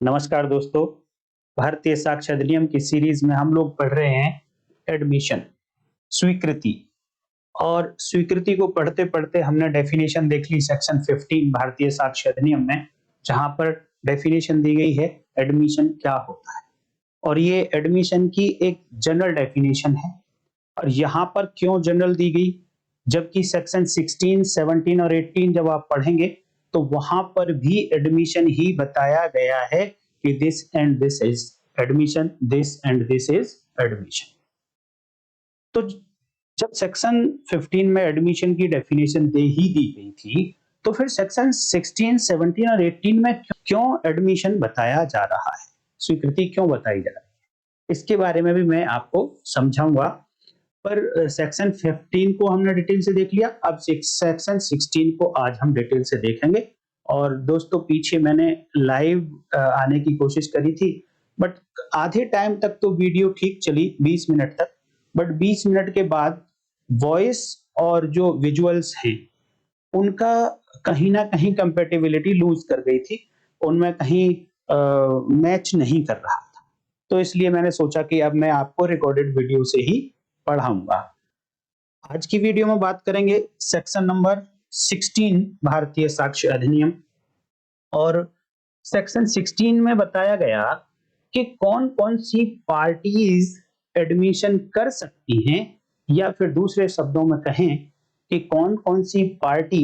नमस्कार दोस्तों। भारतीय साक्ष्य अधिनियम की सीरीज में हम लोग पढ़ रहे हैं एडमिशन, स्वीकृति। और स्वीकृति को पढ़ते पढ़ते हमने डेफिनेशन देख ली सेक्शन 15 भारतीय साक्ष्य अधिनियम में, जहां पर डेफिनेशन दी गई है एडमिशन क्या होता है। और ये एडमिशन की एक जनरल डेफिनेशन है। और यहाँ पर क्यों जनरल दी गई, जबकि सेक्शन 16, 17 और 18 जब आप पढ़ेंगे तो वहां पर भी एडमिशन ही बताया गया है कि this and this is admission, this and this is admission. तो जब सेक्शन 15 में एडमिशन की डेफिनेशन दे ही दी गई थी, तो फिर सेक्शन 16, 17 और 18 में क्यों एडमिशन बताया जा रहा है, स्वीकृति क्यों बताई जा रही है, इसके बारे में भी मैं आपको समझाऊंगा। पर सेक्शन 15 को हमने डिटेल से देख लिया, अब सेक्शन 16 को आज हम डिटेल से देखेंगे। और दोस्तों पीछे मैंने लाइव आने की कोशिश करी थी, बट आधे टाइम तक तो वीडियो ठीक चली, 20 मिनट तक। बट 20 मिनट के बाद वॉइस और जो विजुअल्स हैं उनका कहीं ना कहीं कंपेटिबिलिटी लूज कर गई थी, उनमें कहीं मैच नहीं कर रहा था। तो इसलिए मैंने सोचा कि अब मैं आपको रिकॉर्डेड वीडियो से ही पढ़ाऊंगा। आज की वीडियो में बात करेंगे सेक्शन नंबर 16 भारतीय साक्ष्य अधिनियम। और सेक्शन 16 में बताया गया कि कौन कौन सी पार्टीज एडमिशन कर सकती हैं, या फिर दूसरे शब्दों में कहें कि कौन कौन सी पार्टी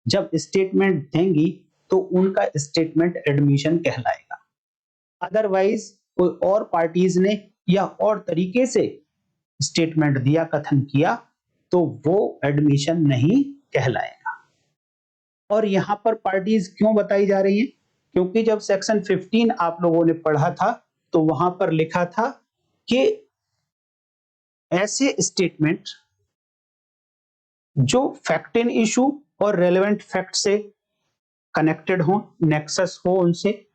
जब स्टेटमेंट देंगी तो उनका स्टेटमेंट एडमिशन कहलाएगा। अदरवाइज कोई और पार्टीज ने या और तरीके से स्टेटमेंट दिया, कथन किया, तो वो एडमिशन नहीं कहलाएगा। और यहां पर पार्टीज क्यों बताई जा रही हैं, क्योंकि जब सेक्शन 15 आप लोगों ने पढ़ा था तो वहां पर लिखा था कि ऐसे स्टेटमेंट जो फैक्ट इन इशू और रेलेवेंट फैक्ट से कनेक्टेड हो, नेक्सस हो उनसे,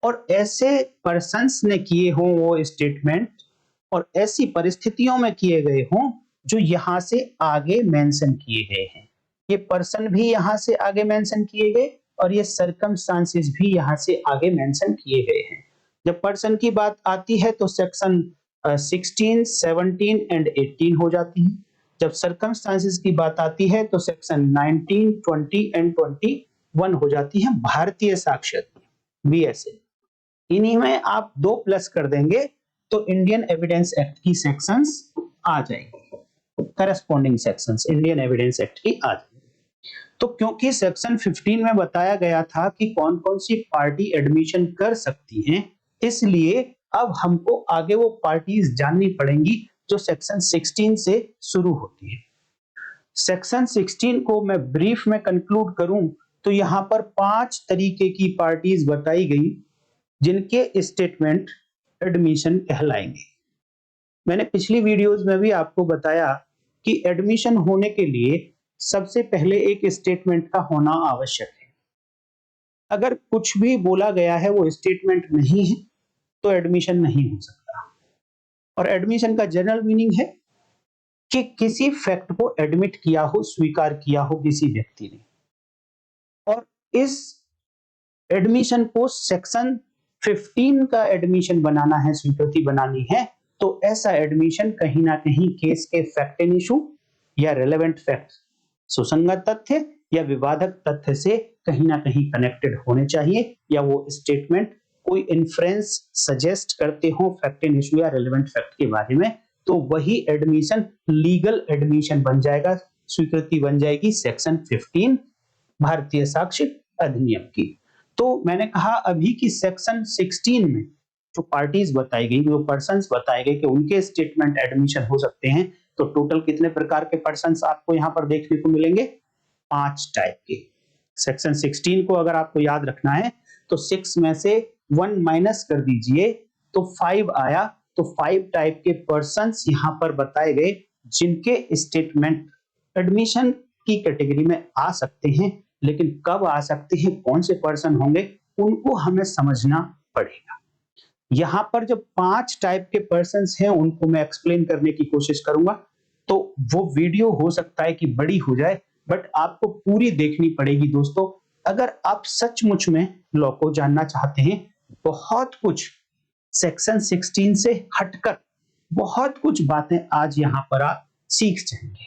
और ऐसे पर्सन्स ने किए हों वो स्टेटमेंट, और ऐसी परिस्थितियों में किए गए हों जो यहां से आगे मेंशन किए गए हैं। ये पर्सन भी यहां से आगे मेंशन किए गए और ये सर्कमस्टांसेस भी यहां से आगे मेंशन किए गए हैं। जब पर्सन की बात आती है तो सेक्शन 16, 17 एंड 18 हो जाती है। जब सर्कमस्टांसेस की बात आती है तो सेक्शन 19, 20 एंड 21 हो जाती है भारतीय साक्ष्य बीएसए। इन्हीं में आप 2 प्लस कर देंगे तो इंडियन एविडेंस एक्ट की सेक्शंस आ जाएंगी, corresponding sections Indian evidence act की आ जाएंगी। तो क्योंकि सेक्शन 15 में बताया गया था कि कौन कौन सी पार्टी एडमिशन कर सकती हैं, इसलिए अब हमको आगे वो पार्टीज जाननी पड़ेंगी जो सेक्शन 16 से शुरू होती है। सेक्शन 16 को मैं ब्रीफ में कंक्लूड करूं तो यहां पर 5 तरीके की पार्टीज बताई गई जिनके स्टेटमेंट एडमिशन कहलाएंगे। मैंने पिछली वीडियोस में भी आपको बताया कि एडमिशन होने के लिए सबसे पहले एक स्टेटमेंट का होना आवश्यक है। अगर कुछ भी बोला गया है वो स्टेटमेंट नहीं है तो एडमिशन नहीं हो सकता। और एडमिशन का जनरल मीनिंग है कि किसी फैक्ट को एडमिट किया हो, स्वीकार किया हो किसी व्यक्ति ने, और इस एडमिशन को सेक्शन 15 का एडमिशन बनाना है, स्वीकृति बनानी है, तो ऐसा एडमिशन कहीं ना कहीं केस के फैक्ट इन इशू या रेलेवेंट फैक्ट, सुसंगत तथ्य या विवादक तथ्य से कहीं ना कहीं कनेक्टेड होने चाहिए, या वो स्टेटमेंट कोई इन्फ्रेंस सजेस्ट करते हो फैक्ट इन इशू या रेलेवेंट फैक्ट के बारे में, तो वही एडमिशन लीगल एडमिशन बन जाएगा, स्वीकृति बन जाएगी सेक्शन 15 भारतीय साक्ष्य अधिनियम की। तो मैंने कहा अभी की सेक्शन 16 में जो पार्टीज बताई गई, जो पर्सन्स बताए गए कि उनके स्टेटमेंट एडमिशन हो सकते हैं, तो टोटल कितने प्रकार के पर्सन्स आपको यहाँ पर देखने को मिलेंगे? 5 टाइप के। सेक्शन 16 को अगर आपको याद रखना है तो 6 में से 1 माइनस कर दीजिए तो 5 आया। तो 5 टाइप के पर्सन्स यहाँ पर बताए गए जिनके स्टेटमेंट एडमिशन की कैटेगरी में आ सकते हैं, लेकिन कब आ सकते हैं, कौन से पर्सन होंगे, उनको हमें समझना पड़ेगा। यहां पर जो 5 टाइप के पर्सन्स हैं उनको मैं एक्सप्लेन करने की कोशिश करूंगा, तो वो वीडियो हो सकता है कि बड़ी हो जाए, बट आपको पूरी देखनी पड़ेगी दोस्तों। अगर आप सचमुच में लॉ को जानना चाहते हैं बहुत कुछ सेक्शन 16 से हटकर बहुत कुछ बातें आज यहाँ पर आप सीख जाएंगे।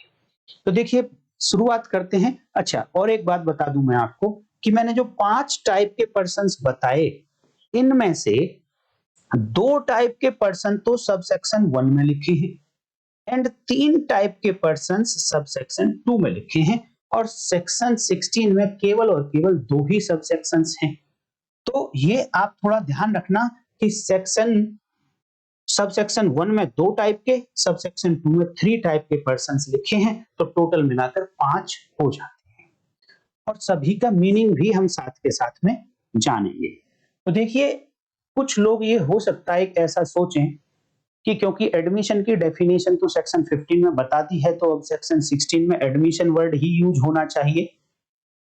तो देखिए शुरुआत करते हैं। अच्छा, और एक बात बता दूं मैं आपको कि मैंने जो 5 टाइप के पर्सन्स बताए, इनमें से 2 टाइप के पर्सन तो सबसेक्शन 1 में लिखे हैं एंड 3 टाइप के पर्सन्स सबसेक्शन 2 में लिखे हैं, और सेक्शन 16 में केवल और केवल 2 ही सबसेक्शंस हैं। तो ये आप थोड़ा ध्यान रखना कि सबसेक्शन 1 में 2 टाइप के, सबसेक्शन 2 में 3 टाइप के पर्सन्स लिखे हैं, तो टोटल मिलाकर 5 हो जाते हैं। और सभी का मीनिंग भी हम साथ के साथ में जानेंगे। तो देखिए कुछ लोग ये हो सकता है ऐसा सोचें कि क्योंकि एडमिशन की डेफिनेशन तो सेक्शन 15 में बता दी है, तो अब सेक्शन 16 में एडमिशन वर्ड ही यूज होना चाहिए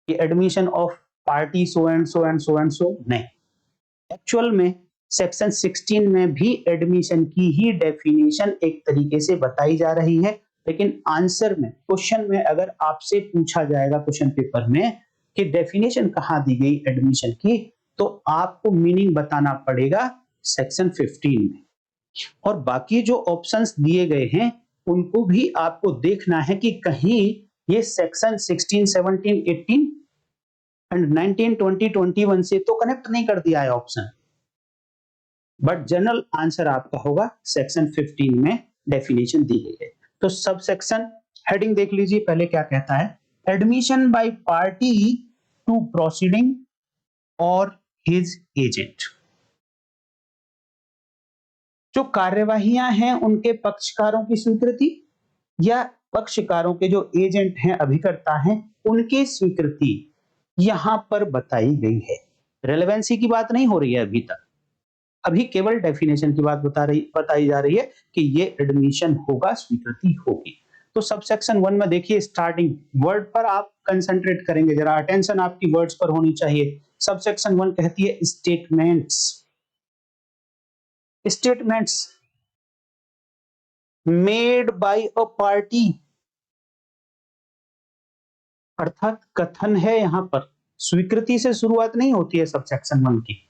कि admission of party so and so and so and so. नहीं, एक्चुअल में सेक्शन 16 में भी एडमिशन की ही डेफिनेशन एक तरीके से बताई जा रही है, लेकिन आंसर में, क्वेश्चन में अगर आपसे पूछा जाएगा क्वेश्चन पेपर में कि डेफिनेशन कहां दी गई एडमिशन की, तो आपको मीनिंग बताना पड़ेगा सेक्शन 15 में। और बाकी जो ऑप्शंस दिए गए हैं उनको भी आपको देखना है कि कहीं ये सेक्शन 16, 17, 18 एंड 19, 20, 21 से तो कनेक्ट नहीं कर दिया है ऑप्शन, बट जनरल आंसर आपका होगा सेक्शन 15 में डेफिनेशन दी गई है। तो सब सेक्शन हेडिंग देख लीजिए, पहले क्या कहता है, admission by party to proceeding और हिज एजेंट। जो कार्यवाहियां हैं उनके पक्षकारों की स्वीकृति या पक्षकारों के जो एजेंट हैं, अभिकर्ता हैं, उनकी स्वीकृति यहां पर बताई गई है। रेलेवेंसी की बात नहीं हो रही है अभी तक, अभी केवल डेफिनेशन की बात बताई जा रही है कि ये एडमिशन होगा, स्वीकृति होगी। तो सबसेक्शन 1 में देखिए स्टार्टिंग वर्ड पर आप कंसंट्रेट करेंगे, जरा अटेंशन आपकी वर्ड्स पर होनी चाहिए। सबसेक्शन 1 कहती है statements. Statements made by a party, अर्थात कथन है यहां पर, स्वीकृति से शुरुआत नहीं होती है सबसेक्शन 1 की।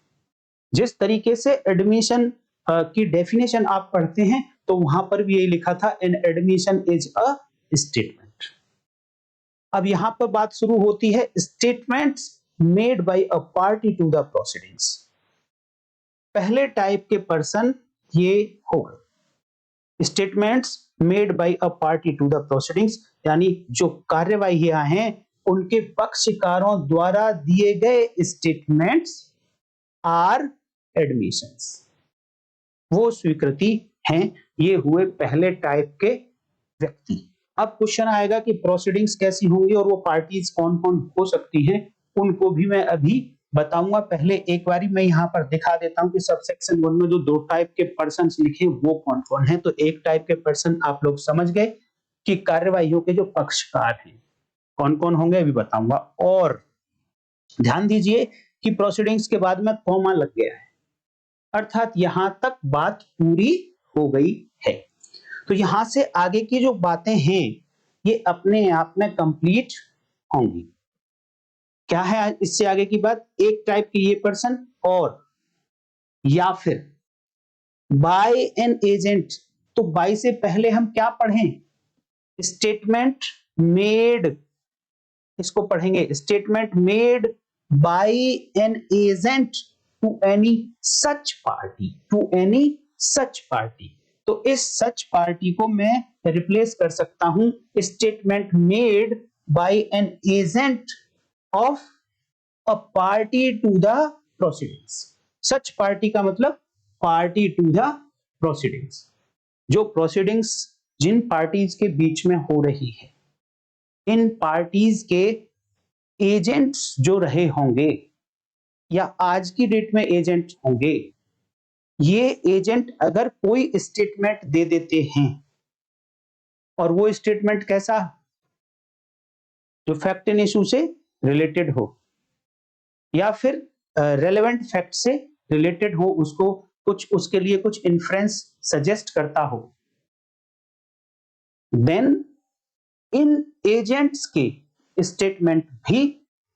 जिस तरीके से एडमिशन की डेफिनेशन आप पढ़ते हैं तो वहां पर भी यही लिखा था, an admission is a statement. अब यहां पर बात शुरू होती है statements made by a party to the proceedings. पहले टाइप के पर्सन ये हो गए, statements made by a party to the proceedings, यानी जो कार्यवाहियां हैं उनके पक्षकारों द्वारा दिए गए स्टेटमेंट्स आर एडमिशंस, वो स्वीकृति हैं। ये हुए पहले टाइप के व्यक्ति। अब क्वेश्चन आएगा कि प्रोसीडिंग्स कैसी होंगी और वो पार्टीज कौन कौन हो सकती हैं, उनको भी मैं अभी बताऊंगा। पहले एक बारी मैं यहाँ पर दिखा देता हूँ कि सबसेक्शन 1 में जो 2 टाइप के पर्सन लिखे वो कौन कौन है। तो एक टाइप के पर्सन आप लोग समझ गए कि कार्यवाहियों के जो पक्षकार हैं कौन कौन होंगे, अभी बताऊंगा। और ध्यान दीजिए कि प्रोसीडिंग्स के बाद में कॉमा लग गया है, अर्थात यहां तक बात पूरी हो गई है। तो यहां से आगे की जो बातें हैं ये अपने आप में कंप्लीट होंगी। क्या है इससे आगे की बात, एक टाइप के ये पर्सन, और या फिर बाय एन एजेंट। तो बाय से पहले हम क्या पढ़ें, स्टेटमेंट मेड, इसको पढ़ेंगे statement made by an agent to any such party, to any such party. तो इस सच पार्टी को मैं रिप्लेस कर सकता हूं statement made by an agent of a party to the proceedings. Such party का मतलब पार्टी टू द प्रोसीडिंग्स, जो प्रोसीडिंग्स जिन पार्टीज के बीच में हो रही है, इन पार्टीज के एजेंट्स जो रहे होंगे या आज की डेट में एजेंट होंगे, ये एजेंट अगर कोई स्टेटमेंट दे देते हैं और वो स्टेटमेंट कैसा, जो फैक्ट इन इशू से रिलेटेड हो या फिर रेलेवेंट फैक्ट से रिलेटेड हो, उसको कुछ उसके लिए कुछ इन्फ्रेंस सजेस्ट करता हो, देन इन एजेंट्स के स्टेटमेंट भी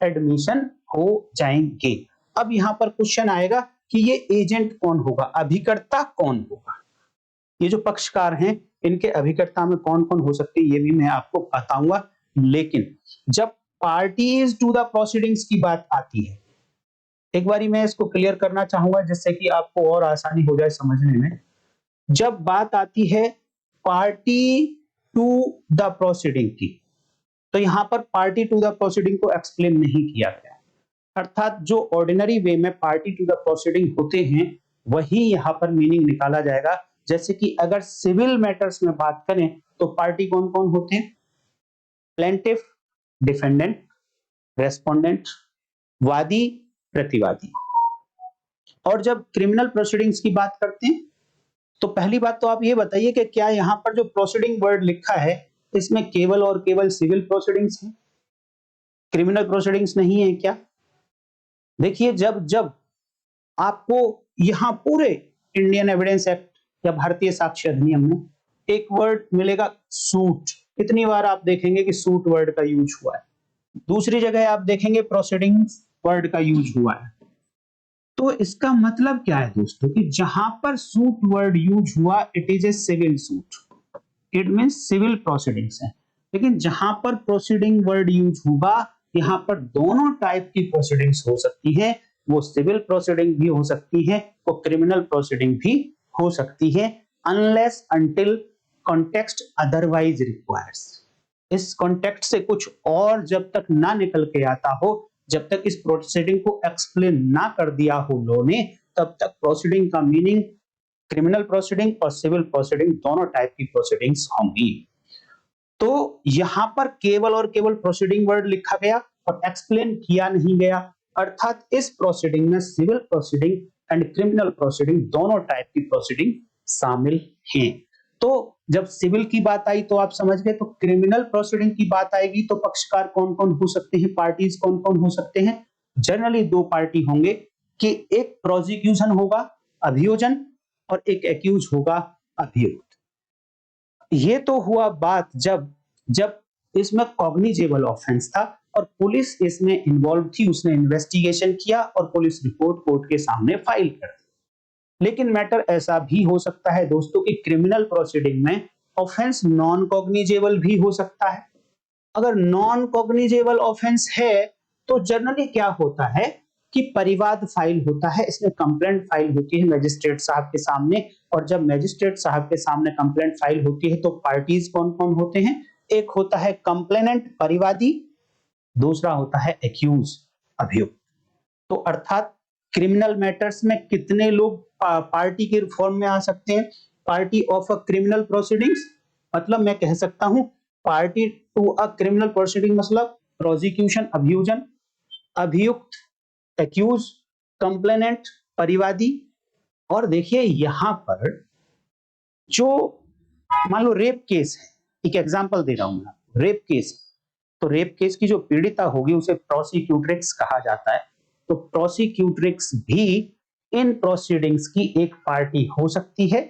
एडमिशन हो जाएंगे। अब यहां पर क्वेश्चन आएगा कि ये एजेंट कौन होगा, अभिकर्ता कौन होगा। ये जो पक्षकार हैं इनके अभिकर्ता में कौन कौन हो सकते हैं ये भी मैं आपको बताऊंगा। लेकिन जब पार्टीज टू द प्रोसीडिंग्स की बात आती है, एक बारी मैं इसको क्लियर करना चाहूंगा जिससे कि आपको और आसानी हो जाए समझने में। जब बात आती है पार्टी टू द प्रोसीडिंग की, तो यहां पर पार्टी टू द प्रोसीडिंग को एक्सप्लेन नहीं किया गया, अर्थात जो ऑर्डिनरी वे में पार्टी टू द प्रोसीडिंग होते हैं वही यहां पर मीनिंग निकाला जाएगा। जैसे कि अगर सिविल मैटर्स में बात करें तो पार्टी कौन कौन होते हैं, प्लेंटिफ, डिफेंडेंट, रेस्पोंडेंट, वादी, प्रतिवादी। और जब क्रिमिनल प्रोसीडिंग्स की बात करते हैं तो पहली बात तो आप ये बताइए कि क्या यहां पर जो प्रोसीडिंग वर्ड लिखा है इसमें केवल और केवल सिविल प्रोसीडिंग्स है, क्रिमिनल प्रोसीडिंग्स नहीं है क्या? देखिए जब जब आपको यहां पूरे इंडियन एविडेंस एक्ट या भारतीय साक्ष्य अधिनियम में एक वर्ड मिलेगा सूट, कितनी बार आप देखेंगे कि सूट वर्ड का यूज हुआ है, दूसरी जगह आप देखेंगे प्रोसीडिंग्स वर्ड का यूज हुआ है। तो इसका मतलब क्या है दोस्तों कि जहां पर सूट वर्ड यूज हुआ it is a civil suit, it means civil proceedings है। लेकिन जहां पर प्रोसीडिंग वर्ड यूज होगा यहां पर दोनों टाइप की प्रोसीडिंग्स हो सकती है, वो सिविल प्रोसीडिंग भी हो सकती है, वो क्रिमिनल प्रोसीडिंग भी हो सकती है, unless until context otherwise requires. इस कॉन्टेक्स्ट से कुछ और जब तक ना निकल के आता हो, जब तक इस प्रोसीडिंग को एक्सप्लेन ना कर दिया हो लॉ ने, तब तक प्रोसीडिंग का मीनिंग क्रिमिनल प्रोसीडिंग और सिविल प्रोसीडिंग दोनों टाइप की प्रोसीडिंग्स होंगी। तो यहां पर केवल और केवल प्रोसीडिंग वर्ड लिखा गया और एक्सप्लेन किया नहीं गया, अर्थात इस प्रोसीडिंग में civil proceeding and criminal proceeding दोनों टाइप की प्रोसीडिंग शामिल हैं। तो जब सिविल की बात आई तो आप समझ गए, तो क्रिमिनल प्रोसीडिंग की बात आएगी तो पक्षकार कौन कौन हो सकते हैं, पार्टीज कौन कौन हो सकते हैं। जनरली दो पार्टी होंगे कि एक प्रोसिक्यूशन होगा अभियोजन और एक एक्यूज होगा अभियुक्त। ये तो हुआ बात जब जब इसमें कॉग्निजेबल ऑफेंस था और पुलिस इसमें इन्वॉल्व थी, उसने इन्वेस्टिगेशन किया और पुलिस रिपोर्ट कोर्ट के सामने फाइल कर दी। लेकिन मैटर ऐसा भी हो सकता है दोस्तों कि क्रिमिनल प्रोसीडिंग में ऑफेंस नॉन कॉग्निजेबल भी हो सकता है। अगर नॉन कॉग्निजेबल ऑफेंस है तो जनरली क्या होता है कि परिवाद फाइल होता है, इसमें कंप्लेंट फाइल होती है मजिस्ट्रेट साहब के सामने, और जब मजिस्ट्रेट साहब के सामने कंप्लेंट फाइल होती है तो पार्टीज कौन कौन होते हैं, एक होता है कंप्लेनेंट परिवादी, दूसरा होता है एक्यूज अभियुक्त। तो अर्थात क्रिमिनल मैटर्स में कितने लोग पार्टी के फॉर्म में आ सकते हैं, party of a criminal proceedings, मतलब मैं कह सकता हूं party to a criminal proceeding मतलब प्रोसिक्यूशन अभियोजन, अभियुक्त एक्यूज, कंप्लेनेंट परिवादी। और देखिए यहां पर जो मान लो रेप केस है, एक एग्जांपल दे रहा हूं मैं, रेप केस, तो रेप केस की जो पीड़िता होगी उसे प्रोसिक्यूट्रिक्स कहा जाता है। तो प्रोसिक्यूट्रिक्स भी इन प्रोसीडिंग्स की एक पार्टी हो सकती है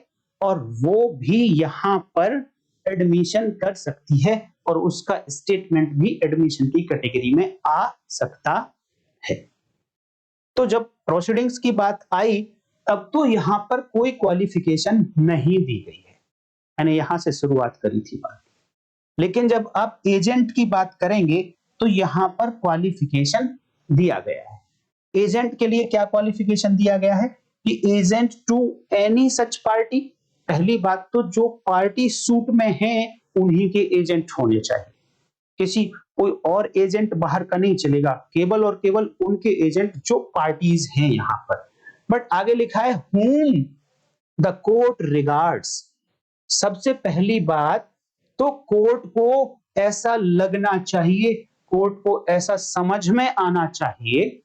और वो भी यहां पर एडमिशन कर सकती है और उसका स्टेटमेंट भी एडमिशन की कैटेगरी में आ सकता है। तो जब प्रोसीडिंग्स की बात आई तब तो यहां पर कोई क्वालिफिकेशन नहीं दी गई है, मैंने यहां से शुरुआत करी थी बात। लेकिन जब आप एजेंट की बात करेंगे तो यहां पर क्वालिफिकेशन दिया गया है। एजेंट के लिए क्या क्वालिफिकेशन दिया गया है कि agent to any such party, पहली बात तो जो पार्टी सूट में है उन्हीं के एजेंट होने चाहिए, किसी कोई और एजेंट बाहर का नहीं चलेगा, केवल और केवल उनके एजेंट जो पार्टीज हैं यहां पर। बट आगे लिखा है whom the court regards, सबसे पहली बात तो कोर्ट को ऐसा लगना चाहिए, कोर्ट को ऐसा समझ में आना चाहिए,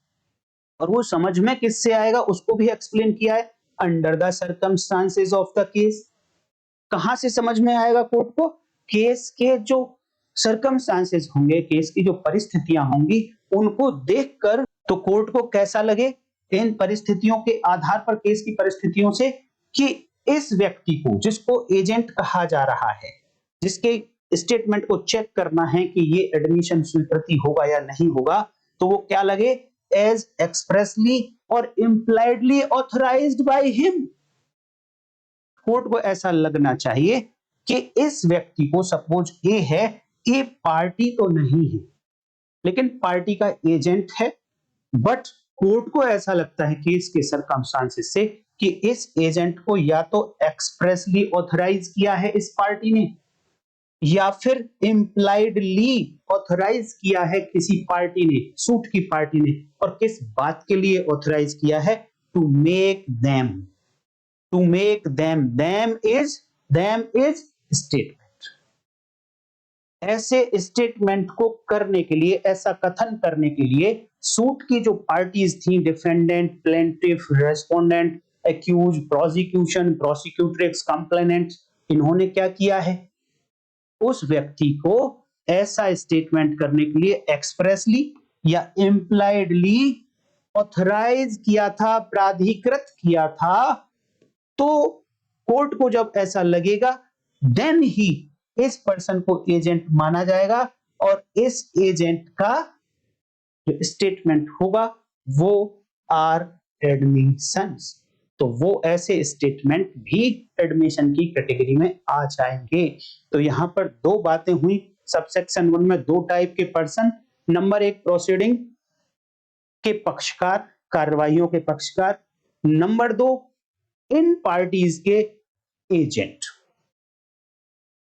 और वो समझ में किससे आएगा उसको भी एक्सप्लेन किया है, under the circumstances of the case. कहां से समझ में आएगा कोर्ट को, केस के जो सर्कमस्टांसेस होंगे, केस की जो परिस्थितियां होंगी उनको देखकर तो कोर्ट को कैसा लगे, इन परिस्थितियों के आधार पर, केस की परिस्थितियों से, कि इस व्यक्ति को जिसको एजेंट कहा जा रहा है, जिसके स्टेटमेंट को चेक करना है कि ये एडमिशन स्वीकृति होगा या नहीं होगा, तो वो क्या लगे, एज एक्सप्रेसली और impliedly authorised by him. Court को ऐसा लगना चाहिए कि इस व्यक्ति को, सपोज ए है, ए पार्टी तो नहीं है लेकिन पार्टी का एजेंट है, बट कोर्ट को ऐसा लगता है केस के सर्कमस्टांसेस से कि इस एजेंट को या तो एक्सप्रेसली ऑथराइज किया है इस पार्टी ने या फिर इम्प्लाइडली ऑथराइज किया है किसी पार्टी ने, सूट की पार्टी ने। और किस बात के लिए ऑथराइज किया है? To make them, to make them, them is statement. ऐसे स्टेटमेंट को करने के लिए, ऐसा कथन करने के लिए सूट की जो पार्टीज थी, defendant, plaintiff, respondent, accused, prosecution, prosecutrix, complainant, इन्होंने क्या किया है? उस व्यक्ति को ऐसा स्टेटमेंट करने के लिए एक्सप्रेसली या इम्प्लाइडली ऑथराइज किया था, प्राधिकृत किया था। तो कोर्ट को जब ऐसा लगेगा देन ही इस पर्सन को एजेंट माना जाएगा और इस एजेंट का जो स्टेटमेंट होगा वो आर एडमिशंस। तो वो ऐसे स्टेटमेंट भी एडमिशन की कैटेगरी में आ जाएंगे। तो यहां पर दो बातें हुई सबसेक्शन 1 में, दो टाइप के पर्सन। नंबर 1 प्रोसीडिंग के पक्षकार, कार्रवाइयों के पक्षकार। नंबर 2 इन पार्टीज के एजेंट,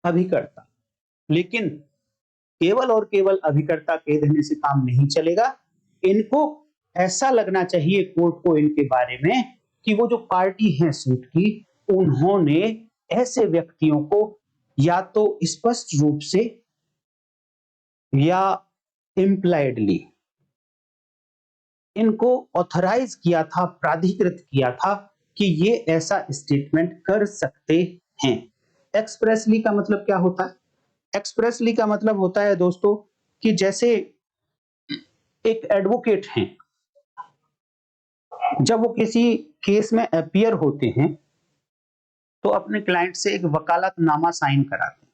अभिकर्ता। लेकिन केवल और केवल अभिकर्ता कह देने से काम नहीं चलेगा। इनको ऐसा लगना चाहिए कोर्ट को इनके बारे में कि वो जो पार्टी है सूट की, उन्होंने ऐसे व्यक्तियों को या तो स्पष्ट रूप से या इम्प्लाइडली इनको ऑथराइज किया था, प्राधिकृत किया था कि ये ऐसा स्टेटमेंट कर सकते हैं। एक्सप्रेसली का मतलब क्या होता है? एक्सप्रेसली का मतलब होता है दोस्तों कि जैसे एक एडवोकेट हैं, जब वो किसी केस में अपीयर होते हैं तो अपने क्लाइंट से एक वकालतनामा साइन कराते हैं,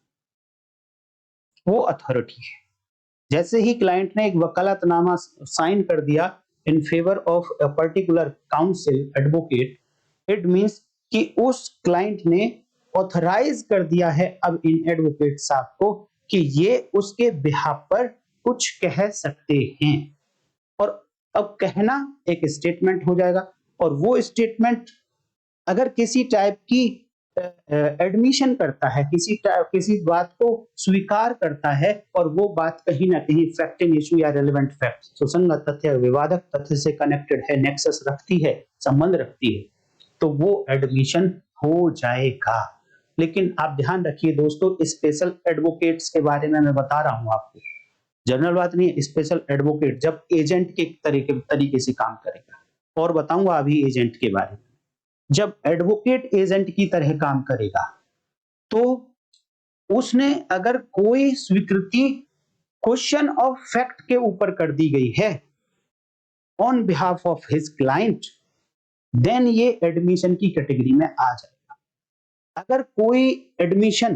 वो अथॉरिटी है। जैसे ही क्लाइंट ने एक वकालतनामा साइन कर दिया in favour of a particular council advocate, it means कि उस क्लाइंट ने ऑथराइज कर दिया है अब इन एडवोकेट साहब को कि ये उसके बिहाफ पर कुछ कह सकते हैं। और अब कहना एक स्टेटमेंट हो जाएगा और वो स्टेटमेंट अगर किसी टाइप की एडमिशन करता है, किसी बात को स्वीकार करता है और वो बात कहीं ना कहीं फैक्टिंग इशू या रेलेवेंट फैक्ट, सुसंगत तथ्य, विवादक तथ्य से कनेक्टेड है, नेक्सस रखती है, संबंध रखती है, तो वो एडमिशन हो जाएगा। लेकिन आप ध्यान रखिए दोस्तों, स्पेशल एडवोकेट्स के बारे में मैं बता रहा हूं आपको, जनरल बात नहीं है। स्पेशल एडवोकेट जब एजेंट के तरीके से काम करेगा, और बताऊंगा अभी एजेंट के बारे में। जब एडवोकेट एजेंट की तरह काम करेगा तो उसने अगर कोई स्वीकृति क्वेश्चन ऑफ फैक्ट के ऊपर कर दी गई है on behalf of his client, then ये एडमिशन की कैटेगरी में आ जाएगा। अगर कोई एडमिशन,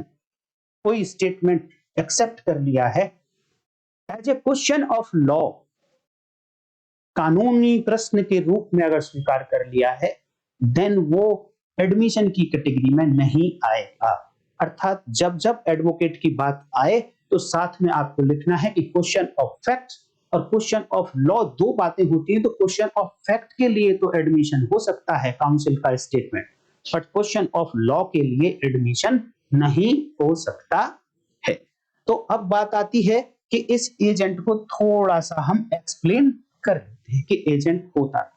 कोई स्टेटमेंट एक्सेप्ट कर लिया है as a question of law, कानूनी प्रश्न के रूप में अगर स्वीकार कर लिया है, देन वो एडमिशन की कैटेगरी में नहीं आएगा। अर्थात जब जब एडवोकेट की बात आए तो साथ में आपको लिखना है कि क्वेश्चन ऑफ फैक्ट और क्वेश्चन ऑफ लॉ दो बातें होती हैं। तो क्वेश्चन ऑफ फैक्ट के लिए तो एडमिशन हो सकता है काउंसिल का statement, but question of law के लिए एडमिशन नहीं हो सकता है। तो अब बात आती है कि इस एजेंट को थोड़ा सा हम एक्सप्लेन कर देते हैं कि एजेंट होता है।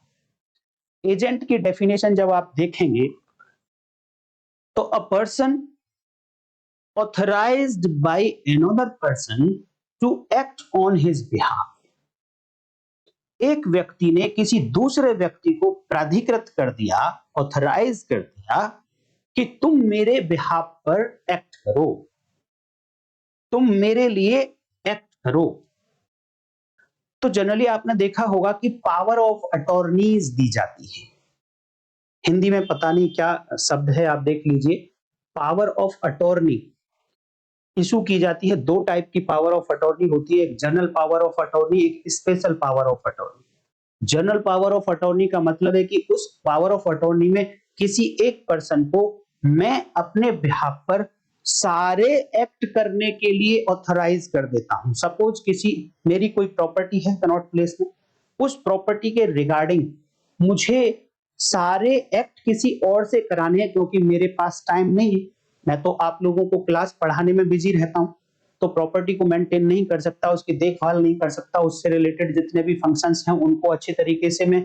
एजेंट की डेफिनेशन जब आप देखेंगे तो a person authorized by another person to act on his behalf, एक व्यक्ति ने किसी दूसरे व्यक्ति को प्राधिकृत कर दिया, ऑथराइज कर दिया कि तुम मेरे बिहाफ पर एक्ट करो, तुम मेरे लिए एक्ट करो। तो जनरली आपने देखा होगा कि पावर ऑफ अटॉर्नीज दी जाती है। हिंदी में पता नहीं क्या शब्द है, आप देख लीजिए। पावर ऑफ अटॉर्नी इशू की जाती है। दो टाइप की पावर ऑफ अटॉर्नी होती है, एक जनरल पावर ऑफ अटॉर्नी, एक special power of attorney. General power of attorney का मतलब है कि उस पावर ऑफ अटॉर्नी में किसी एक पर्सन को मैं अपने बिहाफ पर सारे एक्ट करने के लिए ऑथराइज कर देता हूं। सपोज किसी मेरी कोई प्रॉपर्टी है कनॉट प्लेस में, उस प्रॉपर्टी के रिगार्डिंग मुझे सारे एक्ट किसी और से कराने हैं, क्योंकि मेरे पास टाइम नहीं है, मैं तो आप लोगों को क्लास पढ़ाने में बिजी रहता हूं, तो प्रॉपर्टी को मेंटेन नहीं कर सकता, उसकी देखभाल नहीं कर सकता, उससे रिलेटेड जितने भी फंक्शंस हैं उनको अच्छे तरीके से मैं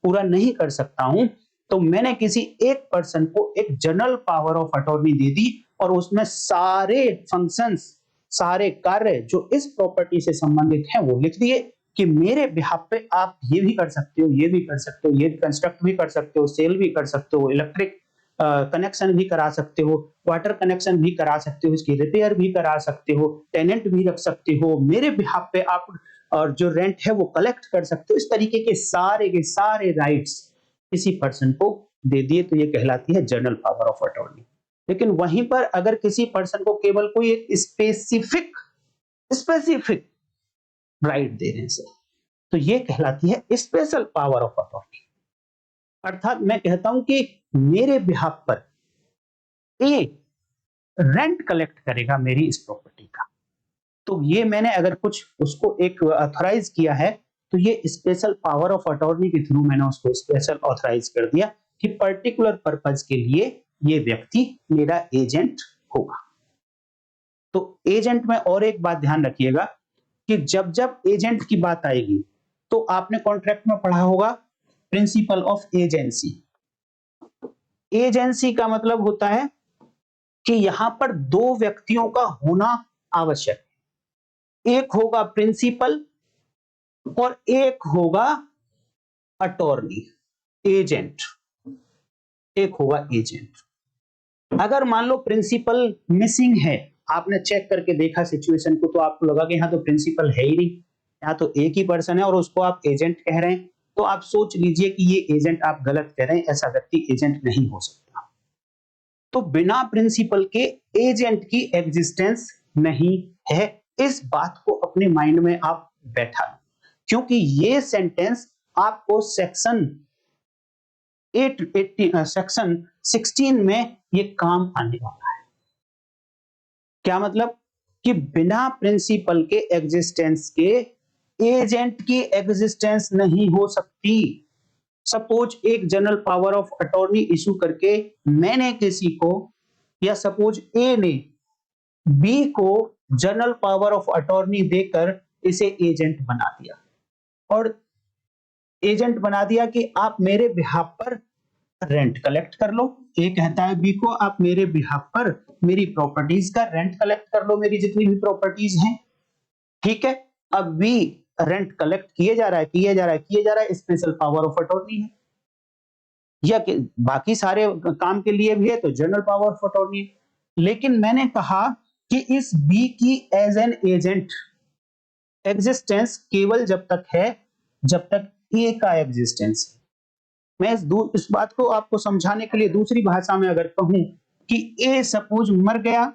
पूरा नहीं कर सकता हूं। तो मैंने किसी एक पर्सन को एक जनरल पावर ऑफ अटॉर्नी दे दी और उसमें सारे फंक्शंस, सारे कार्य जो इस प्रॉपर्टी से संबंधित हैं वो लिख दिए कि मेरे बिहाफ पे आप ये भी कर सकते हो, ये भी कर सकते हो, ये कंस्ट्रक्ट भी कर सकते हो, सेल भी कर सकते हो, इलेक्ट्रिक कनेक्शन भी करा सकते हो, वाटर कनेक्शन भी करा सकते हो, इसकी रिपेयर भी करा सकते हो, टेनेंट भी रख सकते हो, मेरे बिहाफ पे आप और जो रेंट है वो कलेक्ट कर सकते हो। इस तरीके के सारे राइट्स किसी पर्सन को दे दिए तो ये कहलाती है जनरल पावर ऑफ अटॉर्नी। लेकिन वहीं पर अगर किसी पर्सन को केवल कोई एक स्पेसिफिक स्पेसिफिक राइट दे रहे हैं सर, तो ये कहलाती है स्पेशल पावर ऑफ अटॉर्नी। अर्थात मैं कहता हूं कि मेरे बिहाफ पर ए रेंट कलेक्ट करेगा मेरी इस प्रॉपर्टी का, तो ये मैंने अगर कुछ उसको एक ऑथराइज किया है तो ये स्पेशल पावर ऑफ अटॉर्नी के थ्रू मैंने उसको स्पेशल ऑथराइज कर दिया कि पर्टिकुलर पर्पज के लिए ये व्यक्ति मेरा एजेंट होगा। तो एजेंट में और एक बात ध्यान रखिएगा कि जब जब एजेंट की बात आएगी तो आपने कॉन्ट्रैक्ट में पढ़ा होगा प्रिंसिपल ऑफ एजेंसी। एजेंसी का मतलब होता है कि यहां पर दो व्यक्तियों का होना आवश्यक है, एक होगा प्रिंसिपल और एक होगा अटॉर्नी, एजेंट, एक होगा एजेंट। अगर मान लो प्रिंसिपल मिसिंग है, आपने चेक करके देखा सिचुएशन को, तो आपको लगा कि यहाँ तो प्रिंसिपल है ही नहीं, यहाँ तो एक ही पर्सन है और उसको आप एजेंट कह रहे हैं, तो आप सोच लीजिए कि ये एजेंट आप गलत कह रहे हैं, ऐसा व्यक्ति एजेंट नहीं हो सकता। तो बिना प्रिंसिपल के एजेंट की एग्जिस्टेंस नहीं है, इस बात को अपने माइंड में आप बैठा, क्योंकि ये सेंटेंस आपको सेक्शन 16 में ये काम आने वाला है। क्या मतलब कि बिना प्रिंसिपल के एग्जिस्टेंस के एजेंट की एग्जिस्टेंस नहीं हो सकती। सपोज एक general power of attorney issue करके मैंने किसी को, या सपोज ए ने बी को जनरल पावर ऑफ अटॉर्नी देकर इसे एजेंट बना दिया, और एजेंट बना दिया कि आप मेरे बिहाफ पर रेंट कलेक्ट कर लो। ए कहता है बी को आप मेरे बिहाफ पर मेरी प्रॉपर्टीज का रेंट कलेक्ट कर लो, मेरी जितनी भी प्रॉपर्टीज हैं, ठीक है। अब बी रेंट कलेक्ट किए जा रहा है, किए जा रहा है, किए जा रहा है, स्पेशल पावर ऑफ अटॉर्नी है, या कि बाकी सारे काम के लिए भी है तो जनरल पावर ऑफ अटॉर्नी है। लेकिन मैंने कहा कि इस बी की एज एन एजेंट एग्जिस्टेंस केवल जब तक है जब तक ए का एग्जिस्टेंस है। मैं इस बात को आपको समझाने के लिए दूसरी भाषा में अगर कहूं कि ए सपोज मर गया,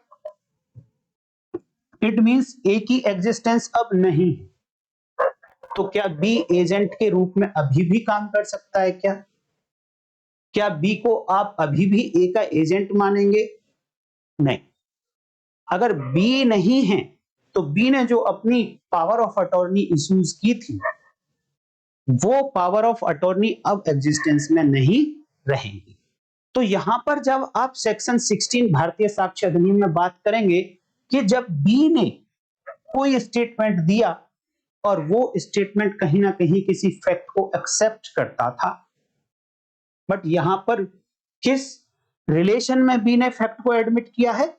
इट मींस ए की एग्जिस्टेंस अब नहीं, तो क्या बी एजेंट के रूप में अभी भी काम कर सकता है? क्या बी को आप अभी भी ए का एजेंट मानेंगे? नहीं। अगर बी नहीं है तो बी ने जो अपनी पावर ऑफ अटॉर्नी इश्यूज की थी वो पावर ऑफ अटॉर्नी अब एग्जिस्टेंस में नहीं रहेगी। तो यहां पर जब आप सेक्शन 16 भारतीय साक्ष्य अधिनियम में बात करेंगे कि जब बी ने कोई स्टेटमेंट दिया और वो स्टेटमेंट कहीं ना कहीं किसी फैक्ट को एक्सेप्ट करता था, बट यहां पर किस रिलेशन में बी ने फैक्ट को एडमिट किया है?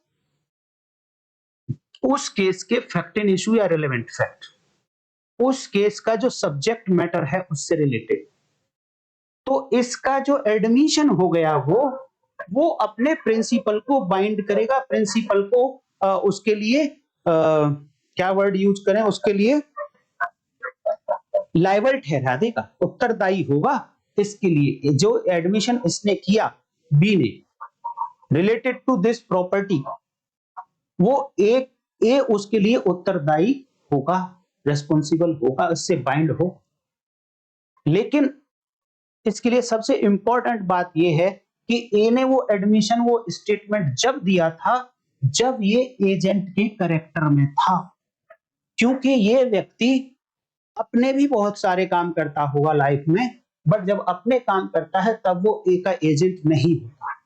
उस केस के फैक्ट इन इशू या रिलेवेंट फैक्ट, उस केस का जो सब्जेक्ट मैटर है उससे रिलेटेड। तो इसका जो एडमिशन हो गया वो अपने प्रिंसिपल को बाइंड करेगा, प्रिंसिपल को उसके लिए क्या वर्ड यूज करें, उसके लिए लायबल ठहरा देगा, उत्तरदायी होगा इसके लिए। जो एडमिशन इसने किया बी ने रिलेटेड टू दिस प्रॉपर्टी, वो एक ए उसके लिए उत्तरदायी होगा, रेस्पॉन्सिबल होगा, उससे बाइंड हो। लेकिन इसके लिए सबसे इंपॉर्टेंट बात यह है कि ए ने वो एडमिशन, वो स्टेटमेंट जब दिया था जब ये एजेंट के करेक्टर में था, क्योंकि ये व्यक्ति अपने भी बहुत सारे काम करता होगा लाइफ में, बट जब अपने काम करता है तब वो ए का एजेंट नहीं होता।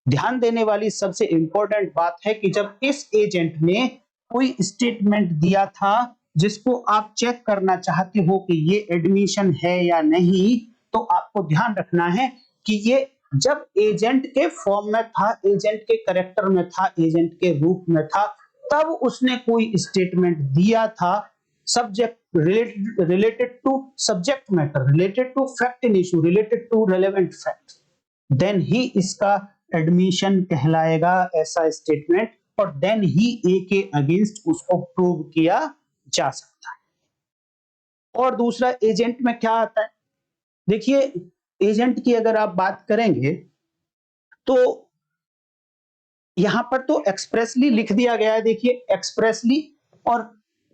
ध्यान देने वाली सबसे इंपॉर्टेंट बात है कि जब इस एजेंट ने कोई स्टेटमेंट दिया था जिसको आप चेक करना चाहते हो कि ये एडमिशन है या नहीं, तो आपको ध्यान रखना है कि ये जब एजेंट के फॉर्म में था, एजेंट के करेक्टर में था, एजेंट के रूप में था, तब उसने कोई स्टेटमेंट दिया था subject related to subject matter, related to fact in issue, related to relevant fact, then ही इसका एडमिशन कहलाएगा ऐसा स्टेटमेंट, और देन ही ए के अगेंस्ट उसको प्रूव किया जा सकता है। और दूसरा एजेंट में क्या आता है, देखिए एजेंट की अगर आप बात करेंगे तो यहां पर तो एक्सप्रेसली लिख दिया गया है, देखिए एक्सप्रेसली और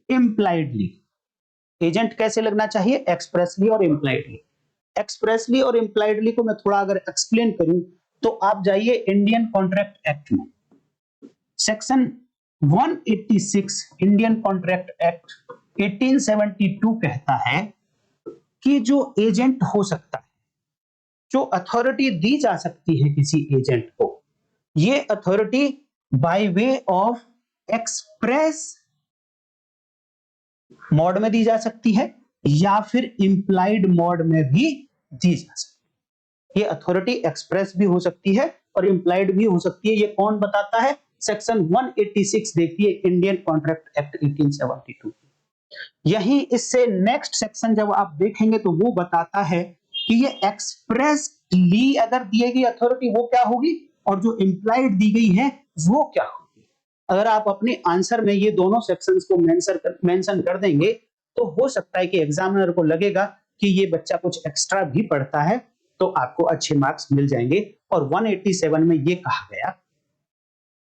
इम्प्लाइडली। एजेंट कैसे लगना चाहिए, एक्सप्रेसली और इम्प्लाइडली। एक्सप्रेसली और इम्प्लाइडली को मैं थोड़ा अगर एक्सप्लेन करूं तो आप जाइए इंडियन कॉन्ट्रैक्ट एक्ट में, सेक्शन 186 इंडियन कॉन्ट्रैक्ट एक्ट 1872 कहता है कि जो एजेंट हो सकता है, जो अथॉरिटी दी जा सकती है किसी एजेंट को, ये authority by way of express mode में दी जा सकती है या फिर इंप्लाइड मोड में भी दी जा सकती है। ये अथॉरिटी एक्सप्रेस भी हो सकती है और इंप्लाइड भी हो सकती है। ये कौन बताता है, सेक्शन 186 देखिए इंडियन कॉन्ट्रैक्ट एक्ट 1872। यही इससे नेक्स्ट सेक्शन जब आप देखेंगे तो वो बताता है कि ये एक्सप्रेसली अगर दी गई अथॉरिटी वो क्या होगी और जो इंप्लाइड दी गई है वो क्या होगी। अगर आप अपने आंसर में ये दोनों सेक्शंस को मेंशन कर देंगे तो हो सकता है कि एग्जामिनर को लगेगा कि ये बच्चा कुछ एक्स्ट्रा भी पढ़ता है, तो आपको अच्छे मार्क्स मिल जाएंगे। और 187 में ये कहा गया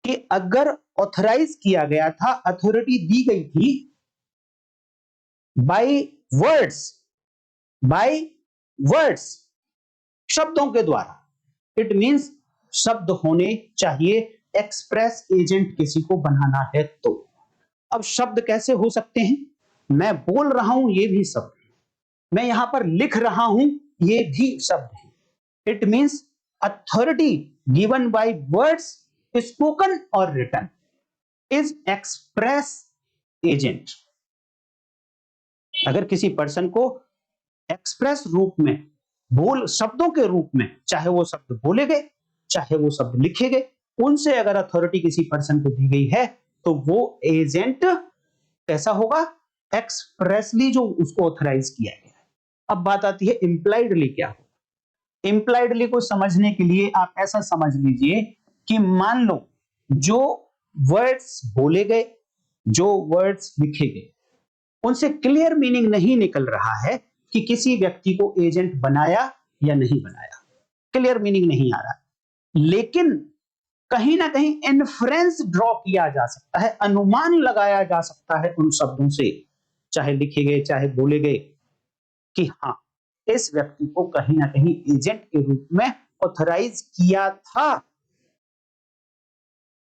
कि अगर ऑथराइज किया गया था, अथॉरिटी दी गई थी बाय वर्ड्स, शब्दों के द्वारा, इट मींस शब्द होने चाहिए। एक्सप्रेस एजेंट किसी को बनाना है तो अब शब्द कैसे हो सकते हैं, मैं बोल रहा हूं ये भी शब्द है, मैं यहां पर लिख रहा हूं ये भी शब्द है। It means authority given by words spoken और रिटन इज एक्सप्रेस एजेंट। अगर किसी पर्सन को एक्सप्रेस रूप में, बोल शब्दों के रूप में, चाहे वो शब्द बोले गए चाहे वो शब्द लिखे गए, उनसे अगर अथॉरिटी किसी पर्सन को दी गई है तो वो एजेंट कैसा होगा, एक्सप्रेसली जो उसको ऑथराइज किया गया है। अब बात आती है इंप्लाइडली क्या होगा। इंप्लाइडली को समझने के लिए आप ऐसा समझ लीजिए कि मान लो जो वर्ड्स बोले गए, जो वर्ड्स लिखे गए, उनसे क्लियर मीनिंग नहीं निकल रहा है कि किसी व्यक्ति को एजेंट बनाया या नहीं बनाया, क्लियर मीनिंग नहीं आ रहा, लेकिन कहीं ना कहीं इन्फ्रेंस ड्रॉ किया जा सकता है, अनुमान लगाया जा सकता है उन शब्दों से, चाहे लिखे गए चाहे बोले गए, कि हाँ इस व्यक्ति को कहीं ना कहीं एजेंट के रूप में ऑथराइज किया था।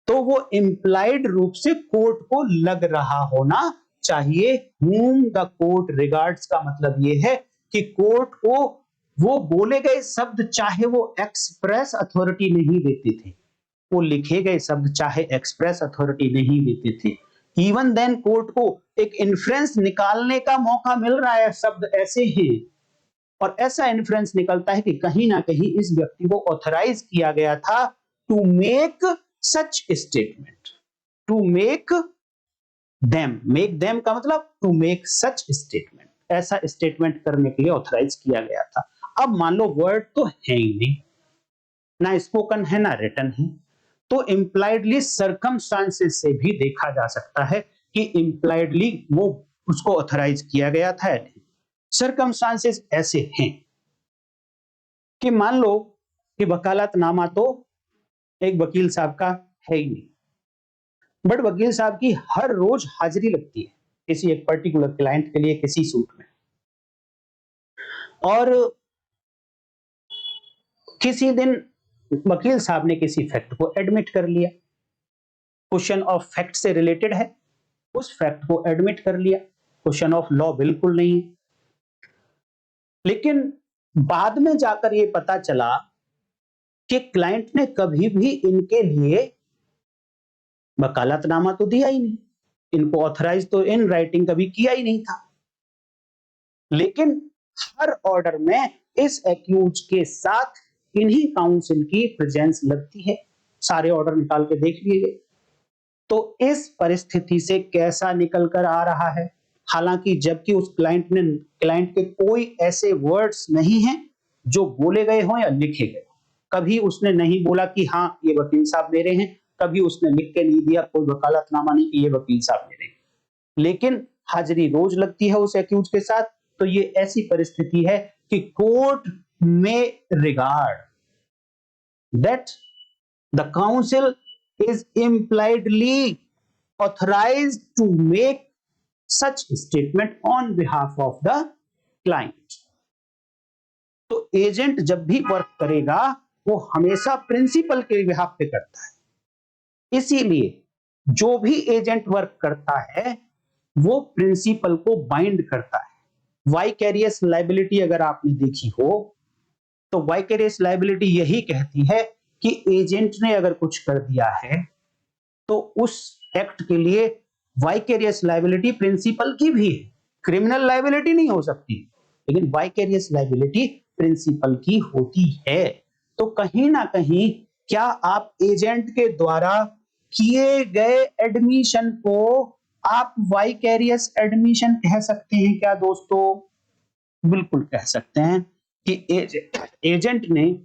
तो वो इंप्लाइड रूप से कोर्ट को लग रहा होना चाहिए। whom the court regards का मतलब ये है कि कोर्ट को वो बोले गए शब्द चाहे वो एक्सप्रेस अथॉरिटी नहीं देते थे, वो लिखे गए शब्द चाहे एक्सप्रेस अथॉरिटी नहीं देते थे, इवन देन कोर्ट को एक इन्फ्रेंस निकालने का मौका मिल रहा है, शब्द ऐसे हैं और ऐसा इन्फ्रेंस निकलता है कि कहीं ना कहीं इस व्यक्ति को ऑथराइज किया गया था to make such statement, to make them का मतलब टू मेक सच स्टेटमेंट, ऐसा स्टेटमेंट करने के लिए ऑथराइज किया गया था। अब मान लो वर्ड तो है ही नहीं, ना स्पोकन है ना रिटन है, तो इंप्लाइडली सर्कमस्टांसेस से भी देखा जा सकता है कि इंप्लाइडली वो उसको ऑथराइज किया गया था। सर्कमस्टांसेस ऐसे हैं कि मान लो कि वकालतनामा तो एक वकील साहब का है ही नहीं, बट वकील साहब की हर रोज हाजिरी लगती है किसी एक पर्टिकुलर क्लाइंट के लिए किसी सूट में। और किसी दिन वकील साहब ने किसी फैक्ट को एडमिट कर लिया, क्वेश्चन ऑफ फैक्ट से रिलेटेड है, उस फैक्ट को एडमिट कर लिया, क्वेश्चन ऑफ लॉ बिल्कुल नहीं है। लेकिन बाद में जाकर ये पता चला कि क्लाइंट ने कभी भी इनके लिए वकालतनामा तो दिया ही नहीं, इनको ऑथराइज तो इन राइटिंग कभी किया ही नहीं था। लेकिन हर ऑर्डर में इस एक्यूज के साथ इन्हीं काउंसिल की प्रेजेंस लगती है, सारे ऑर्डर निकाल के देख लिए गए। तो इस परिस्थिति से कैसा निकल कर आ रहा है, हालांकि जबकि उस क्लाइंट के कोई ऐसे वर्ड्स नहीं हैं जो बोले गए हों या लिखे गए, कभी उसने नहीं बोला कि हाँ ये वकील साहब मेरे हैं, कभी उसने लिख के नहीं दिया कोई वकालतनामा नहीं कि ये वकील साहब मेरे हैं, लेकिन हाजिरी रोज लगती है उस एक्यूज के साथ। तो ये ऐसी परिस्थिति है कि कोर्ट में regard that the council is impliedly authorized to make such statement on behalf of the client। तो एजेंट जब भी वर्क करेगा वो हमेशा प्रिंसिपल के बिहाफ पे करता है, इसीलिए जो भी एजेंट वर्क करता है वो प्रिंसिपल को बाइंड करता है। वाइकेरियस लायबिलिटी अगर आपने देखी हो तो वाइकेरियस लायबिलिटी यही कहती है कि एजेंट ने अगर कुछ कर दिया है तो उस एक्ट के लिए वाइकेरियस लायबिलिटी प्रिंसिपल की भी है। क्रिमिनल लायबिलिटी नहीं हो सकती, लेकिन वाइकेरियस लायबिलिटी प्रिंसिपल की होती है। तो कहीं ना कहीं क्या आप एजेंट के द्वारा किए गए एडमिशन को आप वाइकेरियस एडमिशन कह सकते हैं क्या दोस्तों? बिल्कुल कह सकते हैं कि एजेंट ने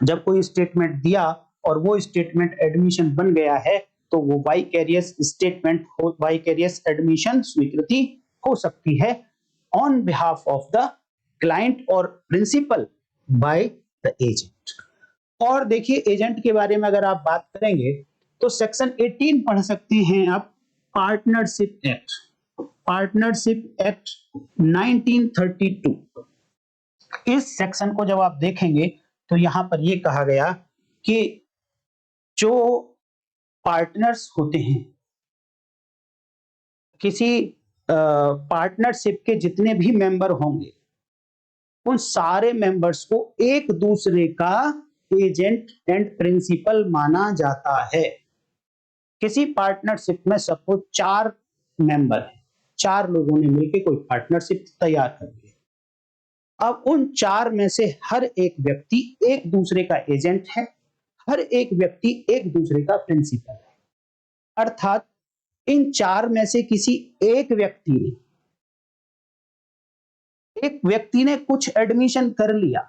जब कोई स्टेटमेंट दिया और वो स्टेटमेंट एडमिशन बन गया है तो वो वाइकेरियस स्टेटमेंट हो, वाइकेरियस एडमिशन स्वीकृति हो सकती है on behalf of the client और प्रिंसिपल बाय द एजेंट। और देखिए एजेंट के बारे में अगर आप बात करेंगे तो सेक्शन 18 पढ़ सकते हैं आप, पार्टनरशिप एक्ट, पार्टनरशिप एक्ट 1932। इस सेक्शन को जब आप देखेंगे तो यहां पर यह कहा गया कि जो पार्टनर्स होते हैं, किसी पार्टनरशिप के जितने भी मेंबर होंगे उन सारे मेंबर्स को एक दूसरे का एजेंट एंड प्रिंसिपल माना जाता है। किसी पार्टनरशिप में सपोज 4 मेंबर हैं, 4 लोगों ने मिलकर कोई पार्टनरशिप तैयार कर दी, अब उन 4 में से हर एक व्यक्ति एक दूसरे का एजेंट है, हर एक व्यक्ति एक दूसरे का प्रिंसिपल है। अर्थात इन 4 में से किसी एक व्यक्ति ने कुछ एडमिशन कर लिया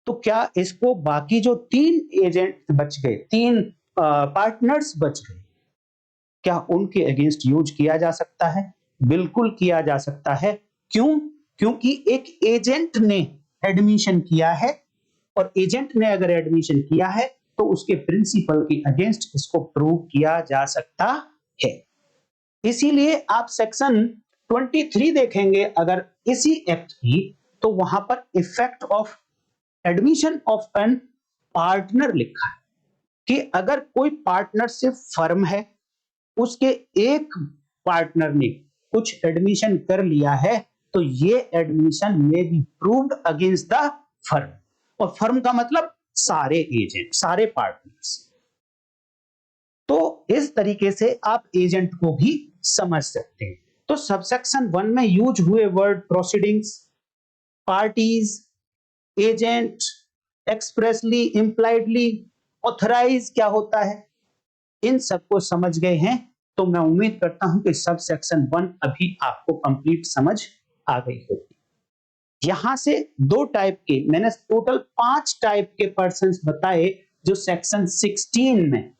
तो क्या इसको बाकी जो 3 एजेंट बच गए, 3 पार्टनर्स बच गए, क्या उनके अगेंस्ट यूज किया जा सकता है? बिल्कुल किया जा सकता है। क्यों? क्योंकि एक एजेंट ने एडमिशन किया है और एजेंट ने अगर एडमिशन किया है तो उसके प्रिंसिपल के अगेंस्ट इसको प्रूव किया जा सकता है। इसीलिए आप सेक्शन 23 देखेंगे अगर इसी एक्ट की, तो वहां पर effect of admission of an partner लिखा है कि अगर कोई पार्टनरशिप फर्म है, उसके एक पार्टनर ने कुछ एडमिशन कर लिया है तो ये एडमिशन में be proved against the firm, और फर्म का मतलब सारे एजेंट, सारे पार्टनर्स। तो इस तरीके से आप एजेंट को भी समझ सकते हैं। तो सबसेक्शन 1 में यूज हुए word proceedings, parties, agent, expressly, impliedly, authorise क्या होता है, इन सबको समझ गए हैं। तो मैं उम्मीद करता हूं कि सबसेक्शन 1 अभी आपको कंप्लीट समझ आ गई होगी। यहां से 2 टाइप के, मैंने टोटल 5 टाइप के पर्सन्स बताए जो सेक्शन 16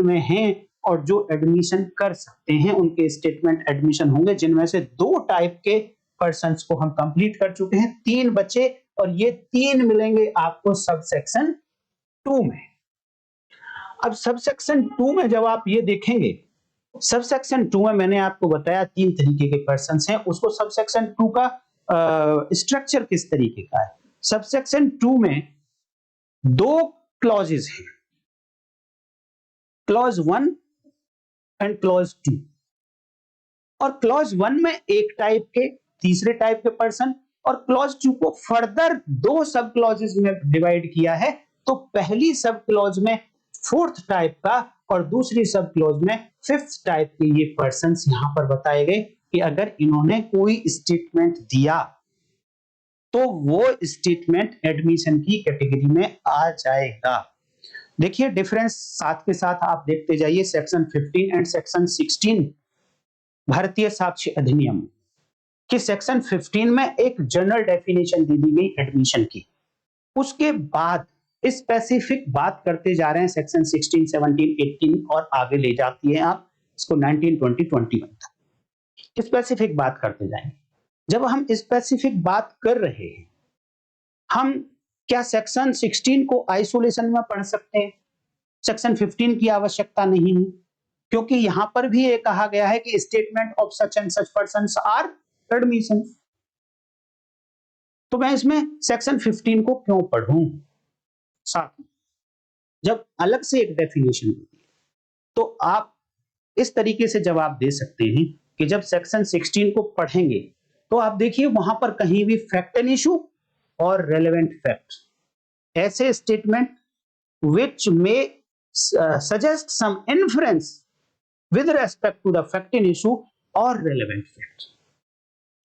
में हैं और जो एडमिशन कर सकते हैं, उनके स्टेटमेंट एडमिशन होंगे, जिनमें से 2 टाइप के पर्सन्स को हम कंप्लीट कर चुके हैं, 3 बचे और ये 3 मिलेंगे आपको सबसेक्शन 2 में। अब सबसेक्शन 2 में जब आप ये देखेंगे, सबसेक्शन 2 में मैंने आपको बताया 3 तरीके के पर्सन्स हैं, उसको सबसेक्शन 2 का स्ट्रक्चर किस तरीके का है। सबसेक्शन 2 में दो क्लॉजेज हैं, क्लॉज 1 एंड क्लॉज 2। और क्लॉज 1 में एक टाइप के, तीसरे टाइप के पर्सन, और क्लॉज 2 को फर्दर दो सब क्लॉजेज में डिवाइड किया है। तो पहली सब क्लॉज में फोर्थ टाइप का और दूसरी सब क्लॉज में फिफ्थ टाइप के ये पर्सन्स यहां पर बताए गए कि अगर इन्होंने कोई स्टेटमेंट दिया तो वो स्टेटमेंट एडमिशन की कैटेगरी में आ जाएगा। देखिए डिफरेंस साथ के साथ आप देखते जाइए। सेक्शन 15 एंड सेक्शन 16 भारतीय साक्ष्य अधिनियम कि सेक्शन 15 में एक जनरल डेफिनेशन दे दी गई एडमिशन की। उसके बाद स्पेसिफिक बात करते जा रहे हैं सेक्शन 16, 17, 18 और आगे ले जाती है आप इसको 19, 20, 21 तक स्पेसिफिक बात करते जाएंगे। जब हम स्पेसिफिक बात कर रहे हैं, हम क्या सेक्शन 16 को आइसोलेशन में पढ़ सकते हैं? सेक्शन 15 की आवश्यकता नहीं है, क्योंकि यहां पर भी ये कहा गया है कि statement of such and such persons are admission. तो मैं इसमें सेक्शन 15 को क्यों पढ़ूं? साथ में जब अलग से एक डेफिनेशन होती है तो आप इस तरीके से जवाब दे सकते हैं कि जब सेक्शन 16 को पढ़ेंगे तो आप देखिए वहां पर कहीं भी फैक्ट एंड इशू और रेलेवेंट फैक्ट, ऐसे statement which may suggest some inference with respect to the fact in issue or relevant fact।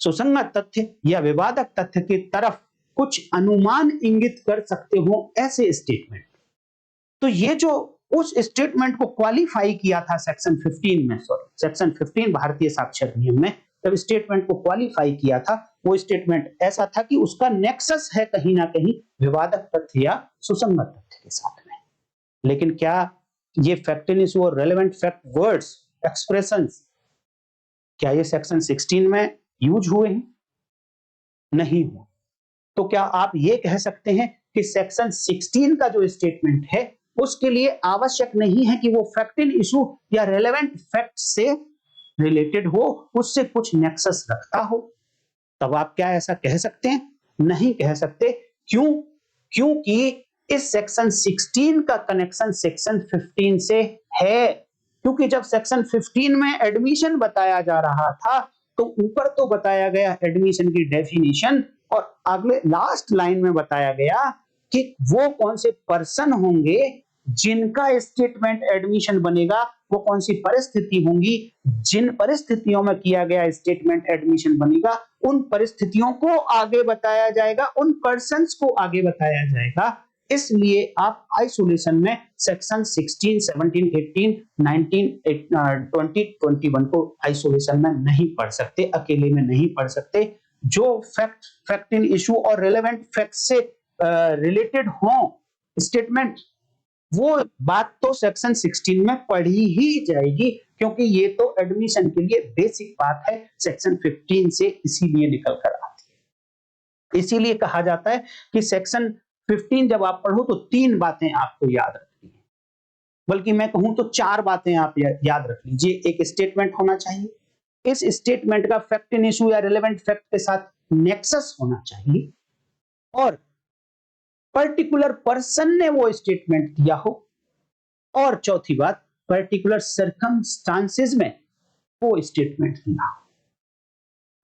सुसंगत तथ्य या विवादक तथ्य की तरफ कुछ अनुमान इंगित कर सकते हो ऐसे स्टेटमेंट। तो ये जो उस स्टेटमेंट को क्वालिफाई किया था सेक्शन 15 में, सेक्शन 15 भारतीय साक्ष्य अधिनियम में जब स्टेटमेंट को क्वालिफाई किया था, वो स्टेटमेंट ऐसा था कि उसका नेक्सस है कहीं ना कहीं विवादक तथ्य या सुसंगत तथ्य के साथ में। लेकिन क्या ये फैक्ट इन इशू और रेलेवेंट फैक्ट वर्ड्स, एक्सप्रेशंस, क्या ये सेक्शन 16 में यूज हुए हैं? नहीं हुए। तो क्या आप ये कह सकते हैं कि सेक्शन 16 का जो स्टेटमेंट है उसके लिए आवश्यक नहीं है कि वो फैक्ट इन इशू या रेलेवेंट फैक्ट से रिलेटेड हो, उससे कुछ नेक्सस रखता हो? तब आप क्या ऐसा कह सकते हैं? नहीं कह सकते। क्यों? क्योंकि इस सेक्शन 16 का कनेक्शन सेक्शन 15 से है। क्योंकि जब सेक्शन 15 में एडमिशन बताया जा रहा था तो ऊपर तो बताया गया एडमिशन की डेफिनेशन और अगले लास्ट लाइन में बताया गया कि वो कौन से पर्सन होंगे जिनका स्टेटमेंट एडमिशन बनेगा, वो कौन सी परिस्थिति होंगी जिन परिस्थितियों में किया गया स्टेटमेंट एडमिशन बनेगा, उन परिस्थितियों को आगे बताया जाएगा, उन पर्सन्स को आगे बताया जाएगा। इसलिए आप आइसोलेशन में सेक्शन 16, 17, 18, 19, 20, 21 को आइसोलेशन में नहीं पढ़ सकते, अकेले में नहीं पढ़ सकते। जो फैक्ट इन इशू और रिलेवेंट फैक्ट से रिलेटेड हो स्टेटमेंट, वो बात तो सेक्शन 16 में पढ़ी ही जाएगी, क्योंकि ये तो एडमिशन के लिए बेसिक बात है, सेक्शन 15 से इसीलिए निकल कर आती है। इसीलिए कहा जाता है कि सेक्शन 15 जब आप पढ़ो तो 3 बातें आपको याद रखनी है, बल्कि मैं कहूं तो 4 बातें आप याद रख लीजिए। एक स्टेटमेंट होना चाहिए, इस स्टेटमेंट का फैक्ट इन इशू या रिलेवेंट फैक्ट के साथ नेक्सस होना चाहिए, और पर्टिकुलर पर्सन ने वो स्टेटमेंट दिया हो, और चौथी बात पर्टिकुलर सर्कमस्टांसेस में वो स्टेटमेंट दिया हो,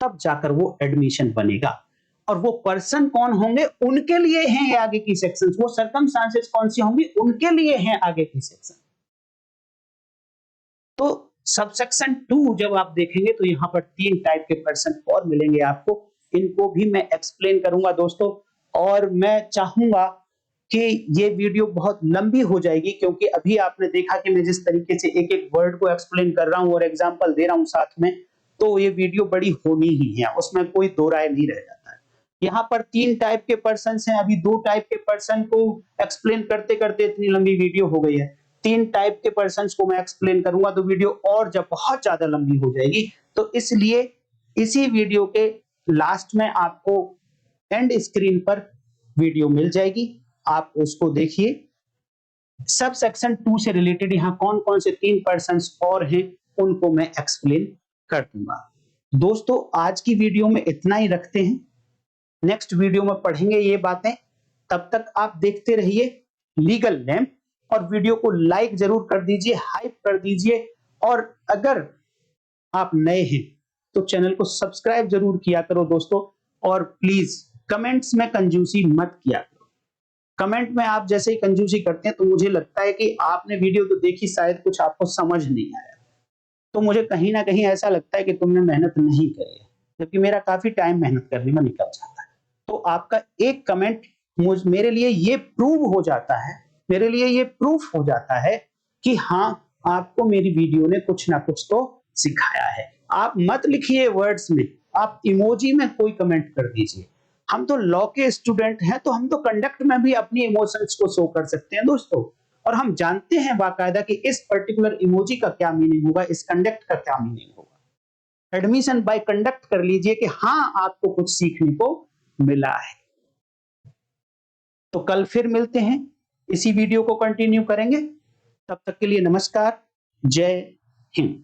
तब जाकर वो एडमिशन बनेगा। और वो पर्सन कौन होंगे उनके लिए हैं आगे की सेक्शंस, वो सर्कमस्टांसेस कौन सी होंगी उनके लिए हैं आगे की सेक्शन। तो सबसेक्शन 2 जब आप देखेंगे तो यहां पर 3 टाइप के पर्सन और मिलेंगे आपको, इनको भी मैं एक्सप्लेन करूंगा दोस्तों। और मैं चाहूंगा कि ये वीडियो बहुत लंबी हो जाएगी, क्योंकि अभी आपने देखा कि मैं जिस तरीके से एक एक वर्ड को एक्सप्लेन कर रहा हूं और एग्जांपल दे रहा हूं साथ में, तो ये वीडियो बड़ी होनी ही है, उसमें कोई दो राय नहीं रह जाता है। यहाँ पर 3 टाइप के पर्सन हैं, अभी 2 टाइप के पर्सन को एक्सप्लेन करते करते इतनी लंबी वीडियो हो गई है। 3 टाइप के पर्सन को मैं एक्सप्लेन करूंगा तो वीडियो और जब बहुत ज्यादा लंबी हो जाएगी, तो इसलिए इसी वीडियो के लास्ट में आपको एंड स्क्रीन पर वीडियो मिल जाएगी, आप उसको देखिए। सब सेक्शन 2 से रिलेटेड यहाँ कौन कौन से 3 पर्सन्स और हैं उनको मैं एक्सप्लेन कर दूंगा। दोस्तों आज की वीडियो में इतना ही रखते हैं। नेक्स्ट वीडियो में पढ़ेंगे ये बातें। तब तक आप देखते रहिए लीगल लैंप, और वीडियो को लाइक जरूर कर दीजिए, हाइप कर दीजिए, और अगर आप नए हैं तो चैनल को सब्सक्राइब जरूर किया करो दोस्तों। और प्लीज कमेंट्स में कंजूसी मत किया करो। कमेंट में आप जैसे ही कंजूसी करते हैं तो मुझे लगता है कि आपने वीडियो तो देखी, शायद कुछ आपको समझ नहीं आया, तो मुझे कहीं ना कहीं ऐसा लगता है कि तुमने मेहनत नहीं करी है, जबकि मेरा काफी टाइम मेहनत करने में निकल जाता है। तो आपका एक कमेंट मेरे लिए ये प्रूव हो जाता है, मेरे लिए ये प्रूफ हो जाता है कि हाँ, आपको मेरी वीडियो ने कुछ ना कुछ तो सिखाया है। आप मत लिखिए वर्ड्स में, आप इमोजी में कोई कमेंट कर दीजिए। हम तो लॉ के स्टूडेंट हैं, तो हम तो कंडक्ट में भी अपनी इमोशंस को शो कर सकते हैं दोस्तों, और हम जानते हैं बाकायदा कि इस पर्टिकुलर इमोजी का क्या मीनिंग होगा, इस कंडक्ट का क्या मीनिंग होगा। एडमिशन बाय कंडक्ट कर लीजिए कि हाँ, आपको कुछ सीखने को मिला है। तो कल फिर मिलते हैं, इसी वीडियो को कंटिन्यू करेंगे। तब तक के लिए नमस्कार, जय हिंद।